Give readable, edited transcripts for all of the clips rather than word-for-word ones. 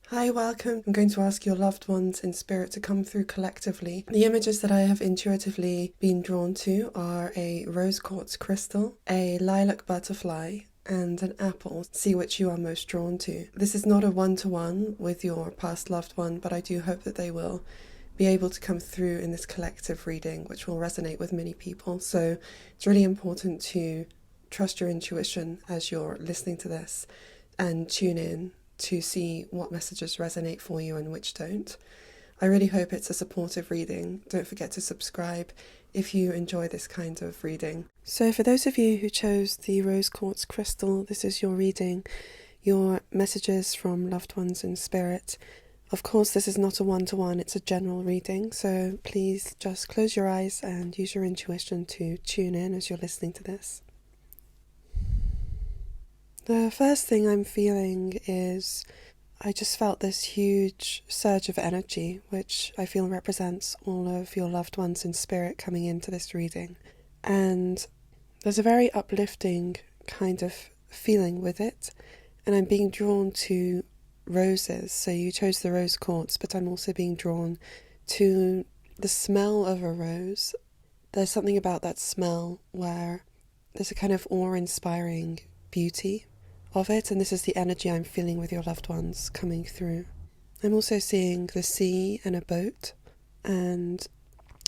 Hi, welcome. I'm going to ask your loved ones in spirit to come through collectively. The images that I have intuitively been drawn to are a rose quartz crystal, a lilac butterfly, and an apple. See which you are most drawn to. This is not a one-to-one with your past loved one, but I do hope that they will be able to come through in this collective reading, which will resonate with many people. So it's really important to trust your intuition as you're listening to this and tune in to see what messages resonate for you and which don't. I really hope it's a supportive reading. Don't forget to subscribe if you enjoy this kind of reading. So for those of you who chose the rose quartz crystal, this is your reading, your messages from loved ones in spirit. Of course, this is not a one-to-one, it's a general reading, so please just close your eyes and use your intuition to tune in as you're listening to this. The first thing I'm feeling is I just felt this huge surge of energy, which I feel represents all of your loved ones in spirit coming into this reading. And there's a very uplifting kind of feeling with it, and I'm being drawn to roses. So you chose the rose quartz, but I'm also being drawn to the smell of a rose. There's something about that smell where there's a kind of awe-inspiring beauty of it, and this is the energy I'm feeling with your loved ones coming through. I'm also seeing the sea and a boat, and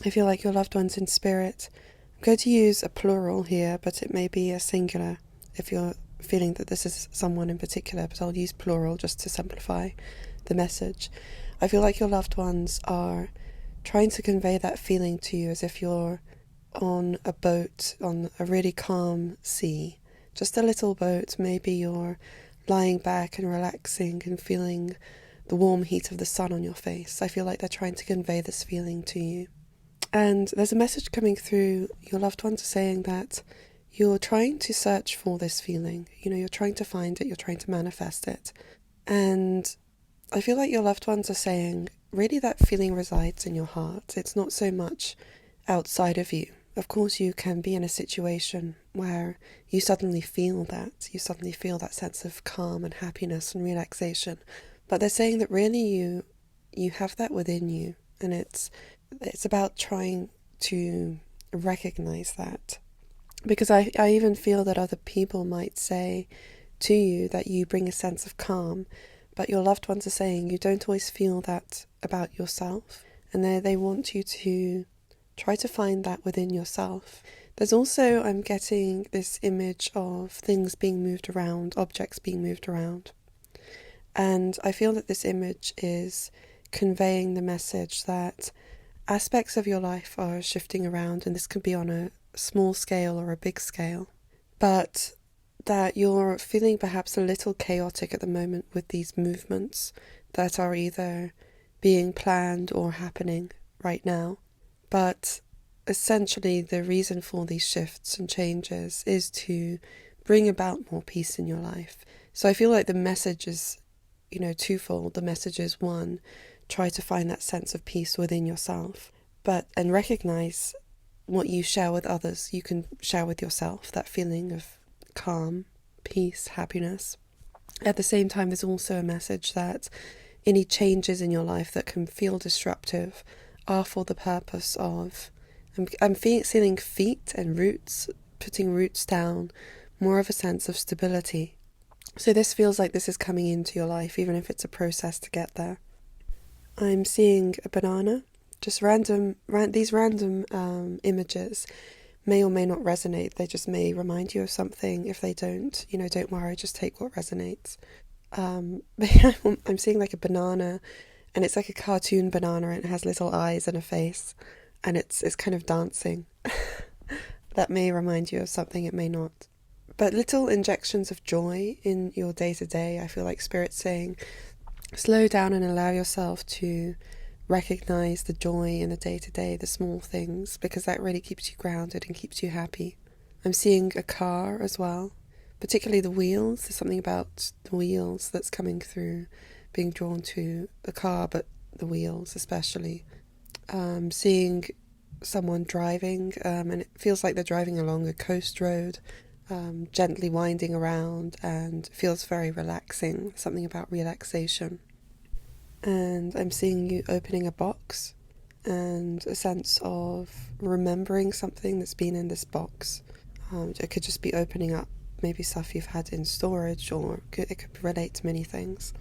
I feel like your loved ones in spirit. I'm going to use a plural here, but it may be a singular if you're feeling that this is someone in particular, but I'll use plural just to simplify the message. I feel like your loved ones are trying to convey that feeling to you as if you're on a boat on a really calm sea. Just a little boat, maybe you're lying back and relaxing and feeling the warm heat of the sun on your face. I feel like they're trying to convey this feeling to you. And there's a message coming through. Your loved ones are saying that you're trying to search for this feeling. You're trying to find it, you're trying to manifest it. And I feel like your loved ones are saying, really that feeling resides in your heart. It's not so much outside of you. Of course, you can be in a situation where you suddenly feel that sense of calm and happiness and relaxation. But they're saying that really you have that within you, and it's about trying to recognize that. Because I even feel that other people might say to you that you bring a sense of calm, but your loved ones are saying you don't always feel that about yourself, and they want you to try to find that within yourself. There's also, I'm getting this image of things being moved around, objects being moved around. And I feel that this image is conveying the message that aspects of your life are shifting around, and this can be on a small scale or a big scale, but that you're feeling perhaps a little chaotic at the moment with these movements that are either being planned or happening right now. But essentially the reason for these shifts and changes is to bring about more peace in your life. So I feel like the message is, twofold. The message is, one, try to find that sense of peace within yourself, and recognize what you share with others, you can share with yourself, that feeling of calm, peace, happiness. At the same time, there's also a message that any changes in your life that can feel disruptive are for the purpose of, I'm feeling feet and roots, putting roots down, more of a sense of stability. So this feels like this is coming into your life, even if it's a process to get there. I'm seeing a banana, just these random images may or may not resonate. They just may remind you of something. If they don't, don't worry, just take what resonates. But yeah, I'm seeing like a banana, and it's like a cartoon banana, and it has little eyes and a face, and it's kind of dancing. That may remind you of something, it may not. But little injections of joy in your day-to-day. I feel like Spirit's saying, slow down and allow yourself to recognize the joy in the day-to-day, the small things, because that really keeps you grounded and keeps you happy. I'm seeing a car as well, particularly the wheels. There's something about the wheels that's coming through, being drawn to the car, but the wheels especially. Seeing someone driving, and it feels like they're driving along a coast road, gently winding around, and feels very relaxing, something about relaxation. and I'm seeing you opening a box and a sense of remembering something that's been in this box. It could just be opening up maybe stuff you've had in storage, or it could relate to many things.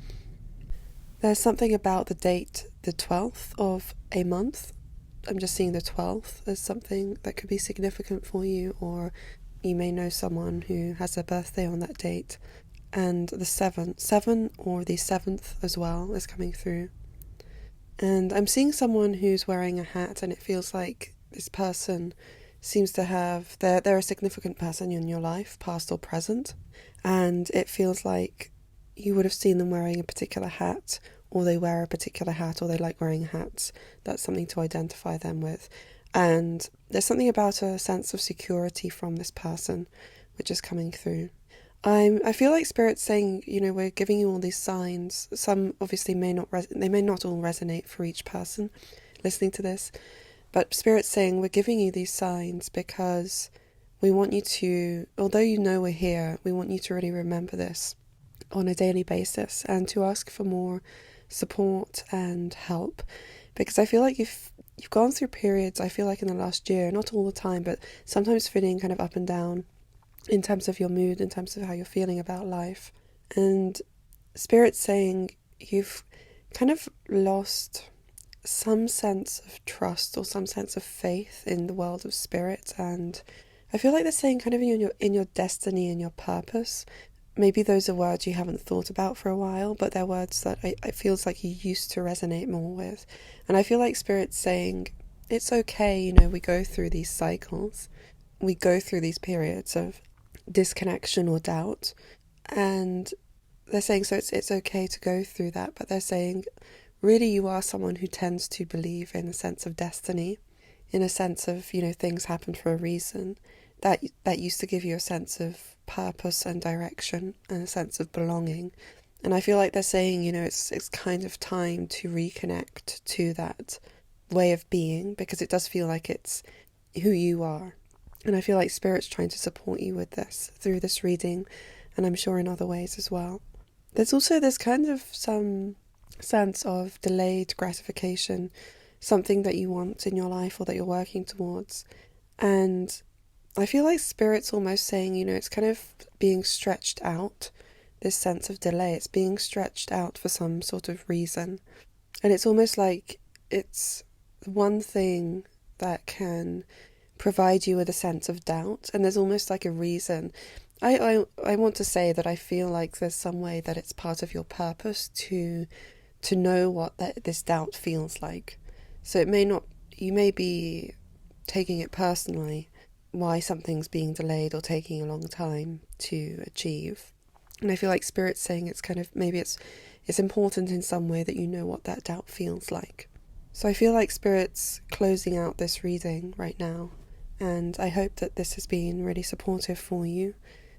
There's something about the date, the 12th of a month. I'm just seeing the 12th as something that could be significant for you, or you may know someone who has their birthday on that date. And the 7 or the 7th as well is coming through. And I'm seeing someone who's wearing a hat, and it feels like this person seems to have, they're a significant person in your life, past or present, and it feels like you would have seen them wearing a particular hat, or they wear a particular hat, or they like wearing hats. That's something to identify them with. And there's something about a sense of security from this person which is coming through. I feel like Spirit's saying, we're giving you all these signs. Some obviously may not all resonate for each person listening to this, but Spirit's saying we're giving you these signs because we want you to, although you know we're here, we want you to really remember this on a daily basis and to ask for more support and help, because I feel like you've gone through periods, I feel like in the last year, not all the time, but sometimes feeling kind of up and down in terms of your mood, in terms of how you're feeling about life. And Spirit's saying you've kind of lost some sense of trust or some sense of faith in the world of spirit, and I feel like they're saying kind of in your destiny and your purpose. Maybe those are words you haven't thought about for a while, but they're words that it feels like you used to resonate more with. And I feel like Spirit's saying it's okay, we go through these cycles, we go through these periods of disconnection or doubt, and they're saying so it's okay to go through that, but they're saying really you are someone who tends to believe in a sense of destiny, in a sense of things happen for a reason, that used to give you a sense of purpose and direction and a sense of belonging. And I feel like they're saying it's kind of time to reconnect to that way of being, because it does feel like it's who you are. And I feel like Spirit's trying to support you with this through this reading, and I'm sure in other ways as well. There's also this kind of some sense of delayed gratification, something that you want in your life or that you're working towards. And I feel like Spirit's almost saying, it's kind of being stretched out, this sense of delay. It's being stretched out for some sort of reason. And it's almost like it's one thing that can provide you with a sense of doubt, and there's almost like a reason. I want to say that I feel like there's some way that it's part of your purpose to know what this doubt feels like. So you may be taking it personally, why something's being delayed or taking a long time to achieve. And I feel like Spirit's saying it's kind of, maybe it's important in some way that you know what that doubt feels like. So I feel like Spirit's closing out this reading right now, and I hope that this has been really supportive for you.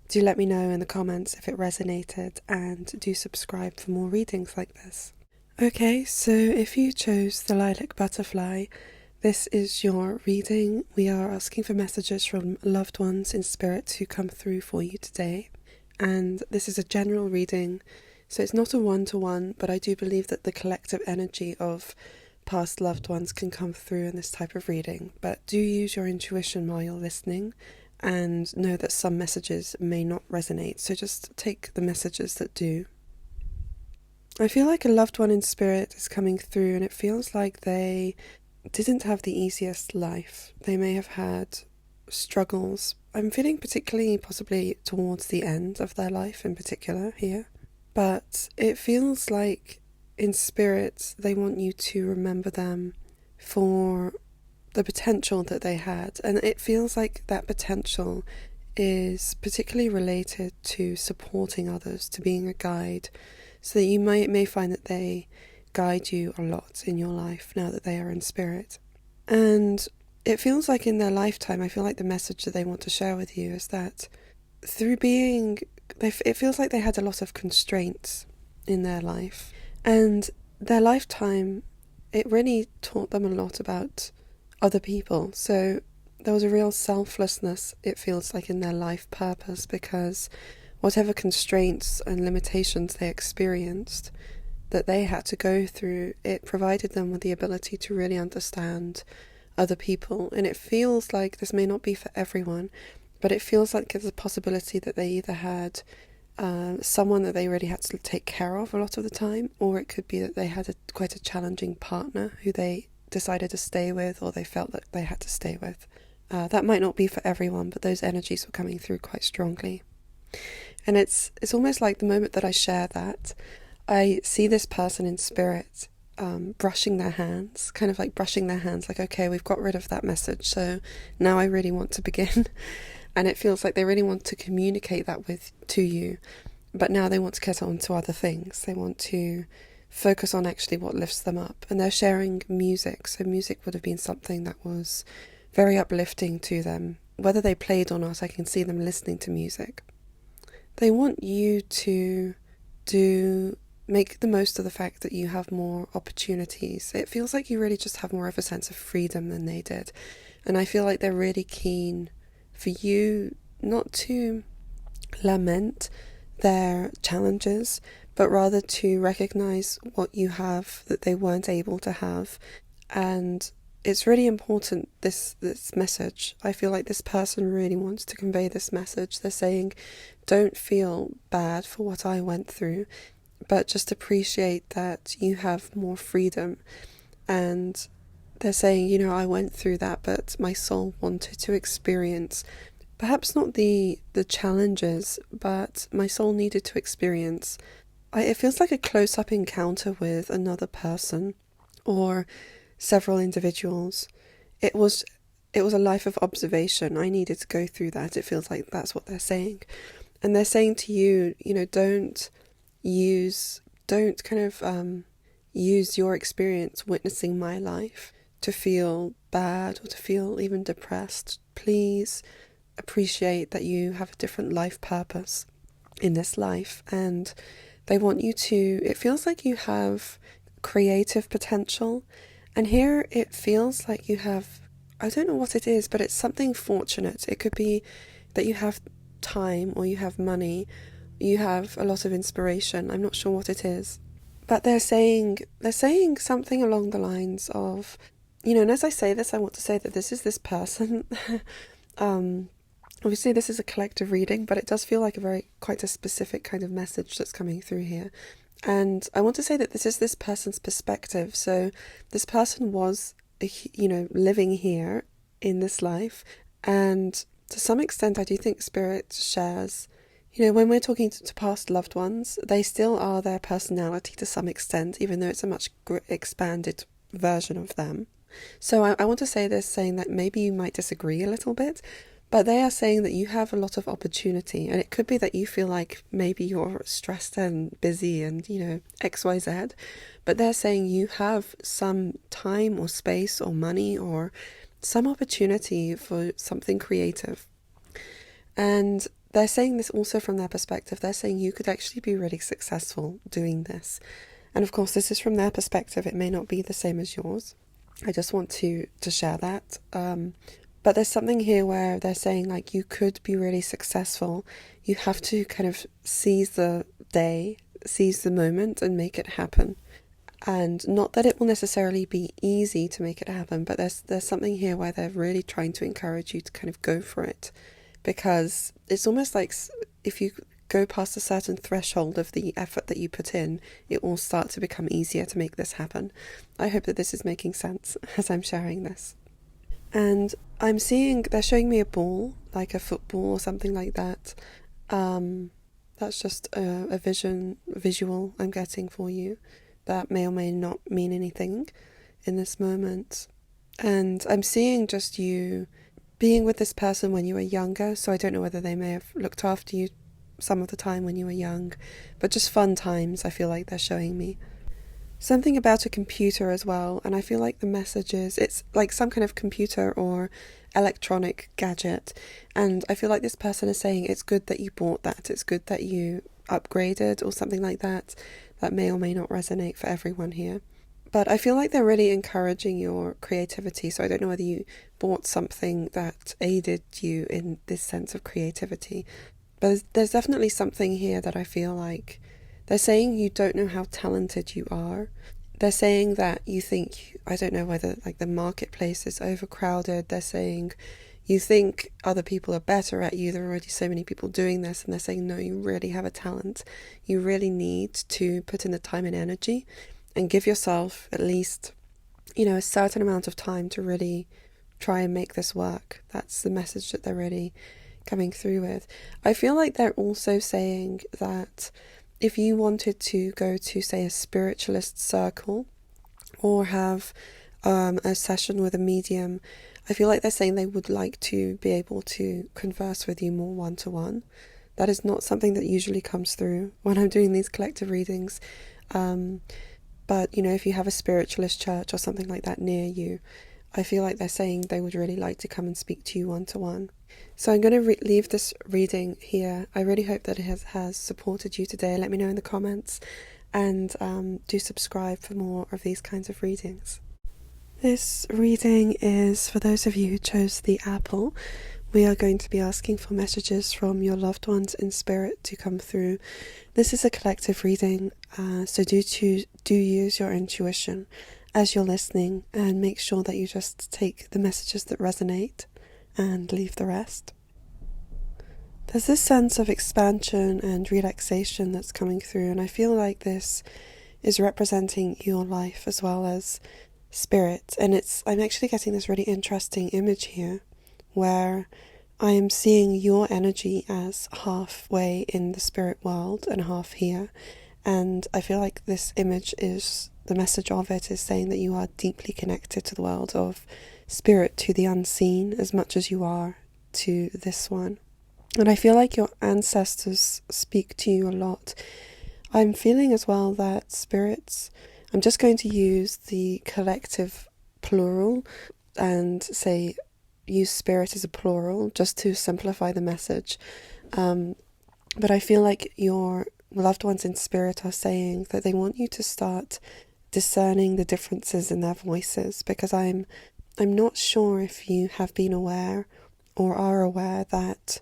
Do let me know in the comments if it resonated, and do subscribe for more readings like this. Okay, so if you chose the lilac butterfly, this is your reading. We are asking for messages from loved ones in spirit who come through for you today. And this is a general reading, so it's not a one-to-one, but I do believe that the collective energy of past loved ones can come through in this type of reading. But do use your intuition while you're listening, and know that some messages may not resonate, so just take the messages that do. I feel like a loved one in spirit is coming through, and it feels like they didn't have the easiest life. They may have had struggles. I'm feeling particularly possibly towards the end of their life in particular here. But it feels like in spirit they want you to remember them for the potential that they had. And it feels like that potential is particularly related to supporting others, to being a guide, so that you may find that they guide you a lot in your life now that they are in spirit. And it feels like in their lifetime, I feel like the message that they want to share with you is that through it feels like they had a lot of constraints in their life, and their lifetime, it really taught them a lot about other people. So there was a real selflessness, it feels like, in their life purpose, because whatever constraints and limitations they experienced, that they had to go through, it provided them with the ability to really understand other people. And it feels like this may not be for everyone, but it feels like there's a possibility that they either had someone that they really had to take care of a lot of the time, or it could be that they had quite a challenging partner who they decided to stay with, or they felt that they had to stay with. That might not be for everyone, but those energies were coming through quite strongly. And it's almost like the moment that I share that, I see this person in spirit brushing their hands, kind of like brushing their hands, like, okay, we've got rid of that message, so now I really want to begin. And it feels like they really want to communicate that to you, but now they want to get on to other things. They want to focus on actually what lifts them up. And they're sharing music, so music would have been something that was very uplifting to them. Whether they played or not, I can see them listening to music. They want you to make the most of the fact that you have more opportunities. It feels like you really just have more of a sense of freedom than they did. And I feel like they're really keen for you not to lament their challenges, but rather to recognize what you have that they weren't able to have. And it's really important, this message. I feel like this person really wants to convey this message. They're saying, don't feel bad for what I went through, but just appreciate that you have more freedom. And they're saying, I went through that, but my soul wanted to experience perhaps not the challenges, but my soul needed to experience. It feels like a close-up encounter with another person or several individuals. It was a life of observation. I needed to go through that. It feels like that's what they're saying. And they're saying to you, don't use your experience witnessing my life to feel bad or to feel even depressed. Please appreciate that you have a different life purpose in this life, and they want you to, it feels like you have creative potential, and here it feels like you have, I don't know what it is, but it's something fortunate. It could be that you have time, or you have money, you have a lot of inspiration. I'm not sure what it is, but they're saying something along the lines of, and as I say this, I want to say that this is this person. Obviously this is a collective reading, but it does feel like quite a specific kind of message that's coming through here. And I want to say that this is this person's perspective. So this person was, living here in this life. And to some extent, I do think Spirit shares, when we're talking to past loved ones, they still are their personality to some extent, even though it's a much expanded version of them. So I want to say this, saying that maybe you might disagree a little bit, but they are saying that you have a lot of opportunity, and it could be that you feel like maybe you're stressed and busy and, XYZ, but they're saying you have some time or space or money or some opportunity for something creative. And they're saying this also from their perspective. They're saying you could actually be really successful doing this. And of course, this is from their perspective. It may not be the same as yours. I just want to share that. But there's something here where they're saying, like, you could be really successful. You have to kind of seize the day, seize the moment, and make it happen. And not that it will necessarily be easy to make it happen, but there's something here where they're really trying to encourage you to kind of go for it. Because it's almost like if you go past a certain threshold of the effort that you put in, it will start to become easier to make this happen. I hope that this is making sense as I'm sharing this. And I'm seeing, they're showing me a ball, like a football or something like that. That's just a visual I'm getting for you. That may or may not mean anything in this moment. And I'm seeing just you being with this person when you were younger. So I don't know whether they may have looked after you some of the time when you were young, but just fun times I feel like they're showing me. Something about a computer as well, and I feel like the message is, it's like some kind of computer or electronic gadget, and I feel like this person is saying it's good that you bought that, it's good that you upgraded or something like that. That may or may not resonate for everyone here. But I feel like they're really encouraging your creativity, so I don't know whether you bought something that aided you in this sense of creativity. But there's definitely something here that I feel like They're saying you don't know how talented you are. They're saying that you think, I don't know whether like the marketplace is overcrowded. They're saying you think other people are better at you. There are already so many people doing this. And they're saying, no, you really have a talent. You really need to put in the time and energy and give yourself at least, a certain amount of time to really try and make this work. That's the message that they're really coming through with. I feel like they're also saying that if you wanted to go to, say, a spiritualist circle or have a session with a medium, I feel like they're saying they would like to be able to converse with you more one-to-one. That is not something that usually comes through when I'm doing these collective readings. But, if you have a spiritualist church or something like that near you, I feel like they're saying they would really like to come and speak to you one-to-one. So I'm going to leave this reading here. I really hope that it has supported you today. Let me know in the comments, and do subscribe for more of these kinds of readings. This reading is for those of you who chose the apple. We are going to be asking for messages from your loved ones in spirit to come through. This is a collective reading, so do use your intuition as you're listening, and make sure that you just take the messages that resonate and leave the rest. There's this sense of expansion and relaxation that's coming through, and I feel like this is representing your life as well as spirit. And I'm actually getting this really interesting image here where I am seeing your energy as halfway in the spirit world and half here. And I feel like this image is, the message of it is saying that you are deeply connected to the world of spirit, to the unseen, as much as you are to this one. And I feel like your ancestors speak to you a lot. I'm feeling as well that spirits, I'm just going to use the collective plural and say use spirit as a plural just to simplify the message. But I feel like your loved ones in spirit are saying that they want you to start discerning the differences in their voices, because I'm not sure if you have been aware or are aware that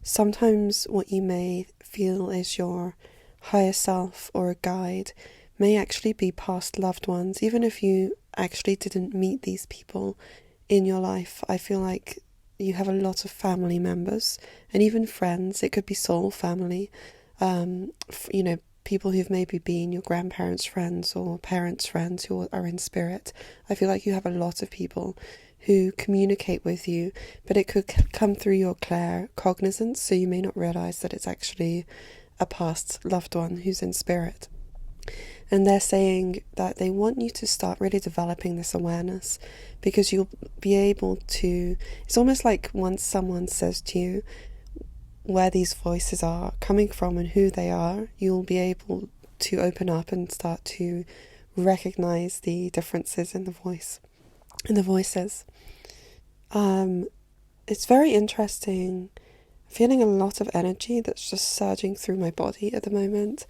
sometimes what you may feel is your higher self or a guide may actually be past loved ones. Even if you actually didn't meet these people in your life, I feel like you have a lot of family members and even friends. It could be soul family, people who've maybe been your grandparents' friends or parents' friends who are in spirit. I feel like you have a lot of people who communicate with you, but it could come through your claircognizance, so you may not realize that it's actually a past loved one who's in spirit. And they're saying that they want you to start really developing this awareness, because you'll be able to, it's almost like once someone says to you where these voices are coming from and who they are, you'll be able to open up and start to recognize the differences in the voices. It's very interesting, feeling a lot of energy that's just surging through my body at the moment.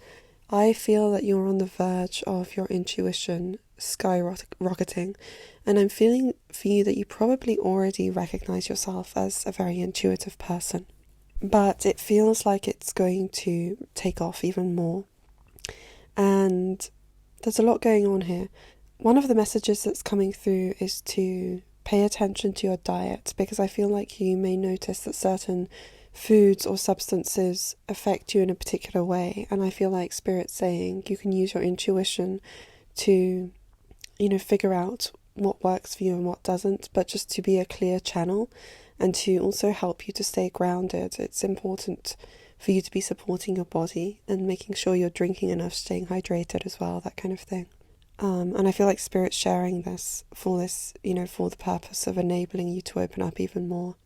I feel that you're on the verge of your intuition skyrocketing, and I'm feeling for you that you probably already recognize yourself as a very intuitive person, but it feels like it's going to take off even more. And there's a lot going on here. One of the messages that's coming through is to pay attention to your diet, because I feel like you may notice that certain foods or substances affect you in a particular way, and I feel like Spirit's saying you can use your intuition to, figure out what works for you and what doesn't, but just to be a clear channel and to also help you to stay grounded. It's important for you to be supporting your body and making sure you're drinking enough, staying hydrated as well, that kind of thing. And I feel like Spirit's sharing this, for the purpose of enabling you to open up even more.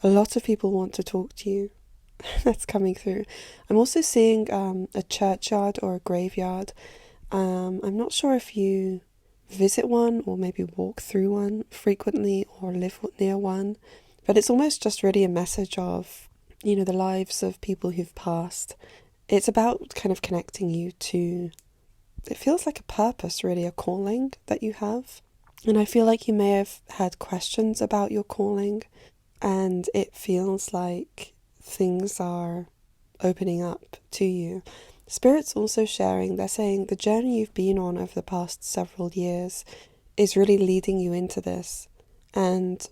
A lot of people want to talk to you. That's coming through. I'm also seeing a churchyard or a graveyard. I'm not sure if you visit one or maybe walk through one frequently or live near one, but it's almost just really a message of, the lives of people who've passed. It's about kind of connecting you to, it feels like a purpose, really, a calling that you have. And I feel like you may have had questions about your calling, and it feels like things are opening up to you. Spirit's also sharing, they're saying the journey you've been on over the past several years is really leading you into this. And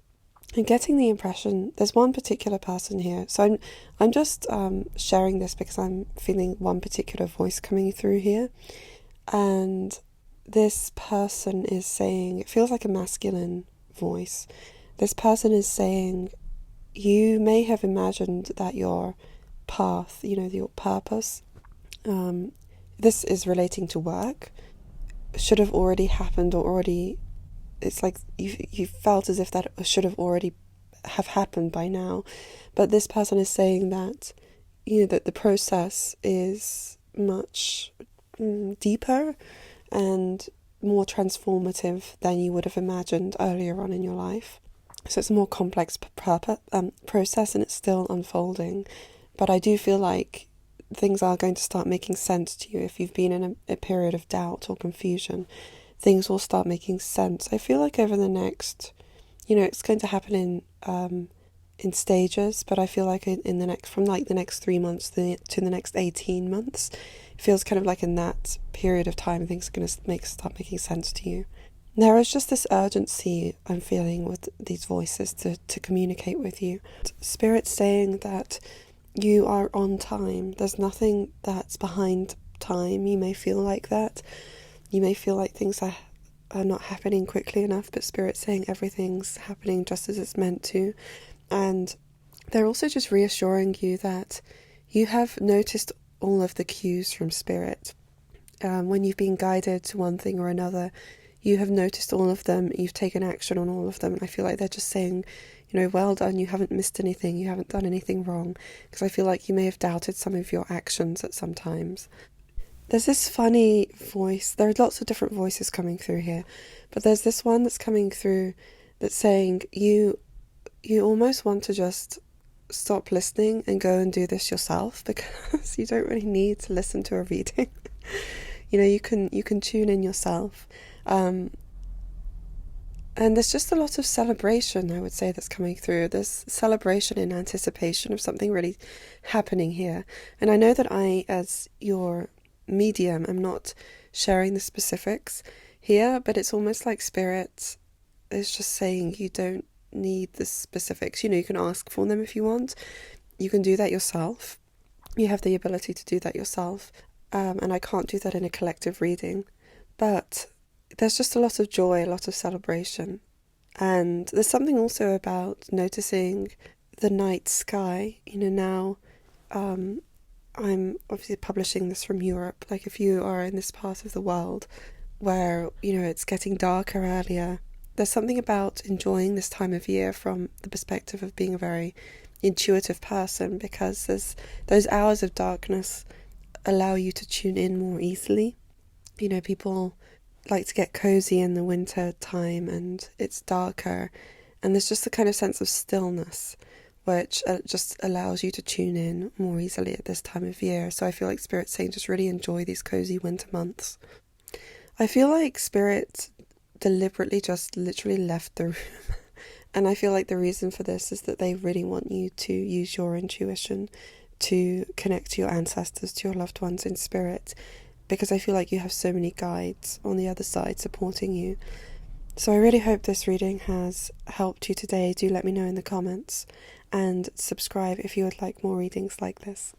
I'm getting the impression there's one particular person here. So I'm just sharing this because I'm feeling one particular voice coming through here. And this person is saying, it feels like a masculine voice. This person is saying, you may have imagined that your path, your purpose, this is relating to work, should have already happened or already, it's like you felt as if that should have already have happened by now. But this person is saying that, that the process is much deeper and more transformative than you would have imagined earlier on in your life. So it's a more complex process, and it's still unfolding. But I do feel like things are going to start making sense to you. If you've been in a period of doubt or confusion, things will start making sense. I feel like over the next, it's going to happen in stages, but I feel like in the next, from like the next 3 months to the next 18 months, it feels kind of like in that period of time things are going to start making sense to you. There is just this urgency I'm feeling with these voices to communicate with you. Spirit's saying that you are on time. There's nothing that's behind time. You may feel like that. You may feel like things are not happening quickly enough, but Spirit's saying everything's happening just as it's meant to. And they're also just reassuring you that you have noticed all of the cues from Spirit. When you've been guided to one thing or another, you have noticed all of them, you've taken action on all of them, and I feel like they're just saying, well done, you haven't missed anything, you haven't done anything wrong, because I feel like you may have doubted some of your actions at some times. There's this funny voice, there are lots of different voices coming through here, but there's this one that's coming through that's saying you almost want to just stop listening and go and do this yourself, because you don't really need to listen to a reading. You can tune in yourself. And there's just a lot of celebration, I would say, that's coming through. There's celebration in anticipation of something really happening here. And I know that I, as your medium, am not sharing the specifics here, but it's almost like Spirit is just saying you don't need the specifics. You can ask for them if you want. You can do that yourself. You have the ability to do that yourself. And I can't do that in a collective reading. But there's just a lot of joy, a lot of celebration. And there's something also about noticing the night sky. Now I'm obviously publishing this from Europe. Like if you are in this part of the world where, it's getting darker earlier, there's something about enjoying this time of year from the perspective of being a very intuitive person, because those hours of darkness allow you to tune in more easily. People like to get cozy in the winter time and it's darker, and there's just a kind of sense of stillness which just allows you to tune in more easily at this time of year. So I feel like Spirit's saying just really enjoy these cozy winter months. I feel like Spirit deliberately just literally left the room and I feel like the reason for this is that they really want you to use your intuition to connect to your ancestors, to your loved ones in spirit, because I feel like you have so many guides on the other side supporting you. So I really hope this reading has helped you today. Do let me know in the comments and subscribe if you would like more readings like this.